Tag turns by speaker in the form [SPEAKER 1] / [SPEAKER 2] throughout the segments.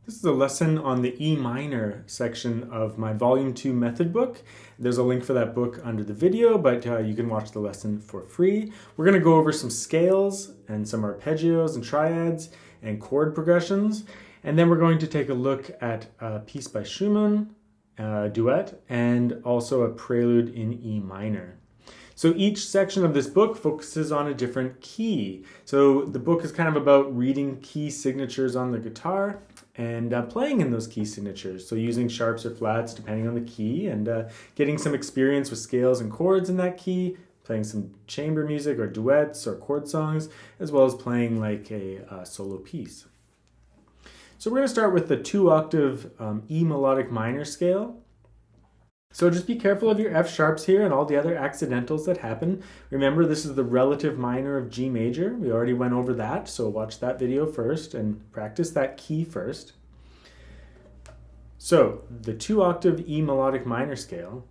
[SPEAKER 1] This is a lesson on the E minor section of my Volume 2 method book. There's a link for that book under the video, but you can watch the lesson for free. We're going to go over some scales and some arpeggios and triads and chord progressions. And then we're going to take a look at a piece by Schumann, a duet, and also a prelude in E minor. So each section of this book focuses on a different key. So the book is kind of about reading key signatures on the guitar and playing in those key signatures. So using sharps or flats depending on the key, and getting some experience with scales and chords in that key, playing some chamber music or duets or chord songs, as well as playing like a solo piece. So we're going to start with the 2-octave E melodic minor scale. So just be careful of your F sharps here and all the other accidentals that happen. Remember, this is the relative minor of G major. We already went over that, so watch that video first and practice that key first. So the 2-octave E melodic minor scale.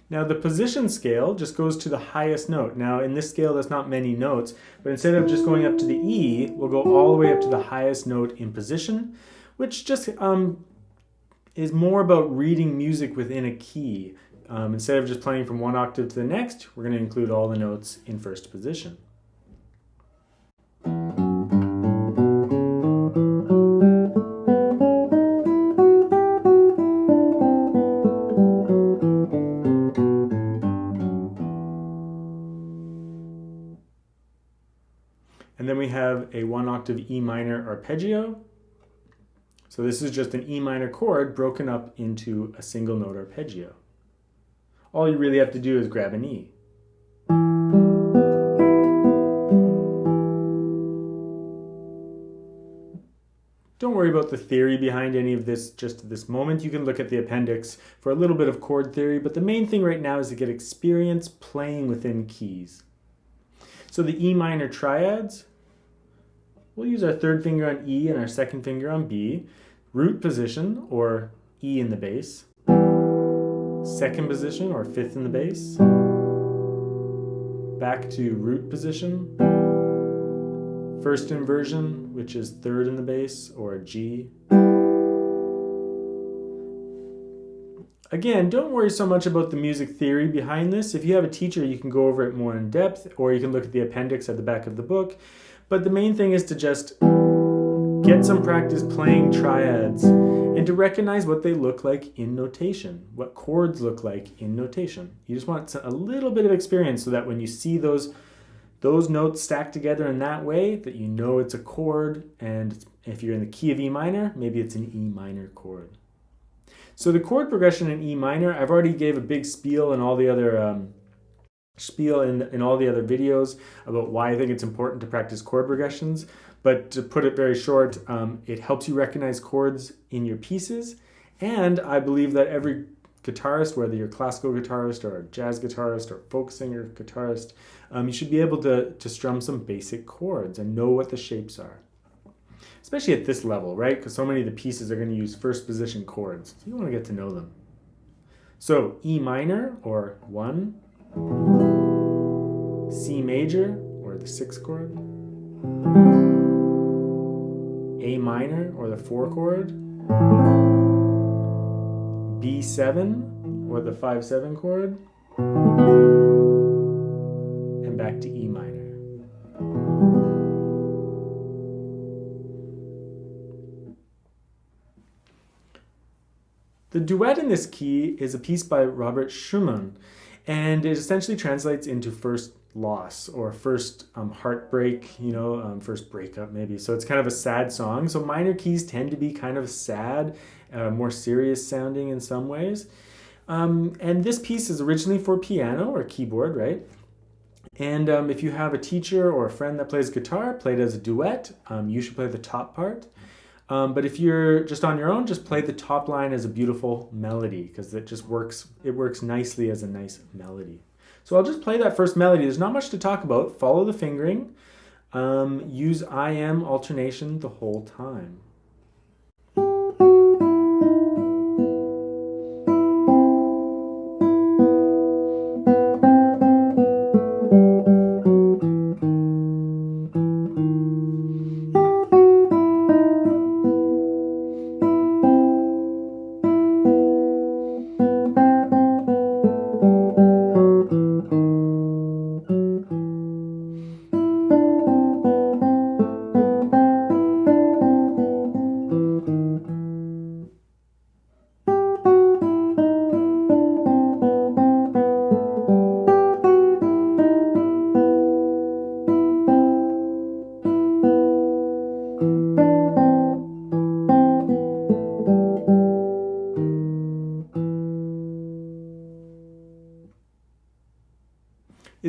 [SPEAKER 1] Now the position scale just goes to the highest note. Now in this scale there's not many notes, but instead of just going up to the E, we'll go all the way up to the highest note in position, which just is more about reading music within a key. Instead of just playing from one octave to the next, we're going to include all the notes in first position. And then we have a 1-octave E minor arpeggio. So this is just an E minor chord broken up into a single note arpeggio. All you really have to do is grab an E. Don't worry about the theory behind any of this just at this moment. You can look at the appendix for a little bit of chord theory, but the main thing right now is to get experience playing within keys. So the E minor triads, we'll use our third finger on E and our second finger on B. Root position, or E in the bass. Second position, or fifth in the bass. Back to root position. First inversion, which is third in the bass, or G. Again, don't worry so much about the music theory behind this. If you have a teacher, you can go over it more in depth, or you can look at the appendix at the back of the book. But the main thing is to just get some practice playing triads and to recognize what they look like in notation, what chords look like in notation. You just want a little bit of experience so that when you see those notes stacked together in that way, that you know it's a chord, and if you're in the key of E minor, maybe it's an E minor chord. So the chord progression in E minor, I've already gave a big spiel in all the other in all the other videos about why I think it's important to practice chord progressions. But to put it very short, it helps you recognize chords in your pieces. And I believe that every guitarist, whether you're a classical guitarist or a jazz guitarist or folk singer guitarist, you should be able to strum some basic chords and know what the shapes are. Especially at this level, right? Because so many of the pieces are going to use first position chords. So you want to get to know them. So E minor, or 1. C major, or the 6th chord. A minor, or the 4 chord. B7, or the 5/7 chord. And back to E minor. The duet in this key is a piece by Robert Schumann, and it essentially translates into first loss or first heartbreak, first breakup maybe. So it's kind of a sad song. So minor keys tend to be kind of sad, more serious sounding in some ways. And this piece is originally for piano or keyboard, right? And if you have a teacher or a friend that plays guitar, play it as a duet. You should play the top part. But if you're just on your own, just play the top line as a beautiful melody, because it just works. It works nicely as a nice melody. So I'll just play that first melody. There's not much to talk about. Follow the fingering. Use IM alternation the whole time.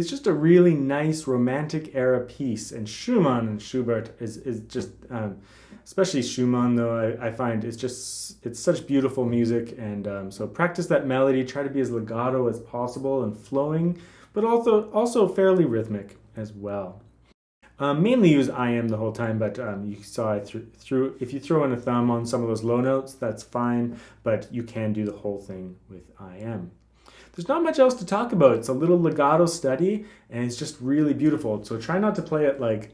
[SPEAKER 1] it's just a really nice romantic era piece. And Schumann and Schubert is just, especially Schumann though, I find it's such beautiful music. And so practice that melody, try to be as legato as possible and flowing, but also fairly rhythmic as well. Mainly use IM the whole time, but you saw if you throw in a thumb on some of those low notes, that's fine, but you can do the whole thing with IM. There's not much else to talk about. It's a little legato study, and it's just really beautiful. So try not to play it like,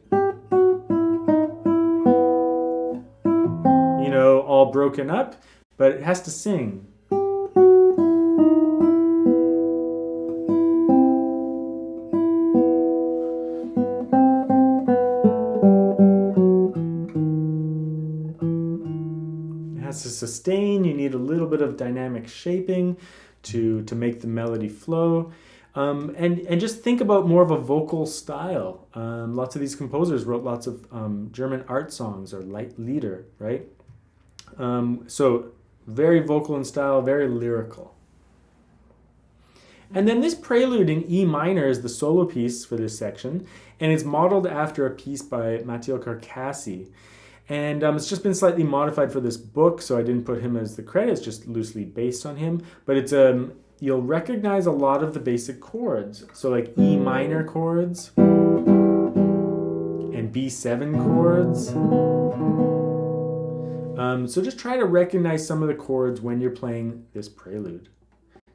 [SPEAKER 1] all broken up, but it has to sing. To sustain, you need a little bit of dynamic shaping to make the melody flow, and just think about more of a vocal style. Lots of these composers wrote lots of German art songs or Lieder, right? So very vocal in style, very lyrical. And then this prelude in E minor is the solo piece for this section, and it's modeled after a piece by Matteo Carcassi. And it's just been slightly modified for this book, so I didn't put him as the credit. It's just loosely based on him. But it's you'll recognize a lot of the basic chords. So like E minor chords and B7 chords. So just try to recognize some of the chords when you're playing this prelude.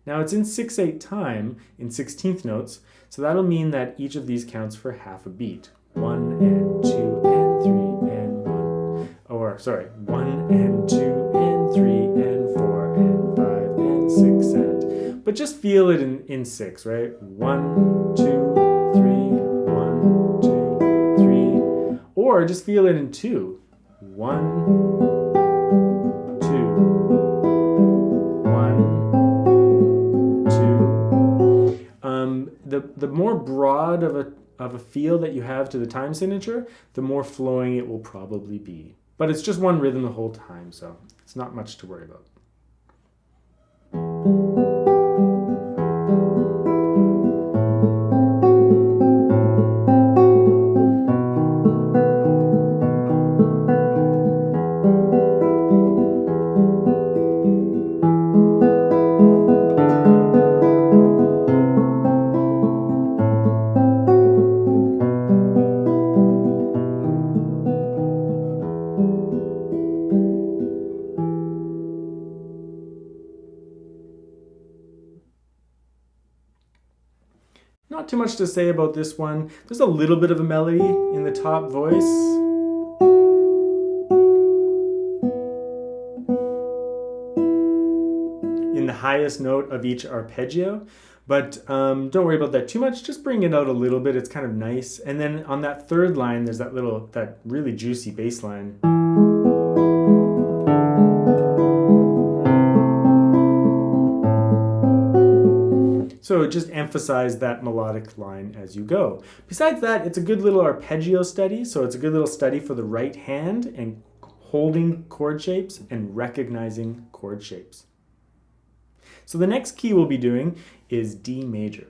[SPEAKER 1] Now it's in 6/8 time in 16th notes, so that'll mean that each of these counts for half a beat. 1 and 2 and 3 and 1 and 2 and 3 and 4 and 5 and 6 and, but just feel it in 6, right? 1, 2, 3, 1, 2, 3, or just feel it in 2. 1, 2, 1, 2. The more broad of a feel that you have to the time signature, the more flowing it will probably be. But it's just one rhythm the whole time, so it's not much to worry about. Not too much to say about this one. There's a little bit of a melody in the top voice. In the highest note of each arpeggio. But don't worry about that too much. Just bring it out a little bit. It's kind of nice. And then on that third line, there's that really juicy bass line. So just emphasize that melodic line as you go. Besides that, it's a good little arpeggio study. So it's a good little study for the right hand and holding chord shapes and recognizing chord shapes. So the next key we'll be doing is D major.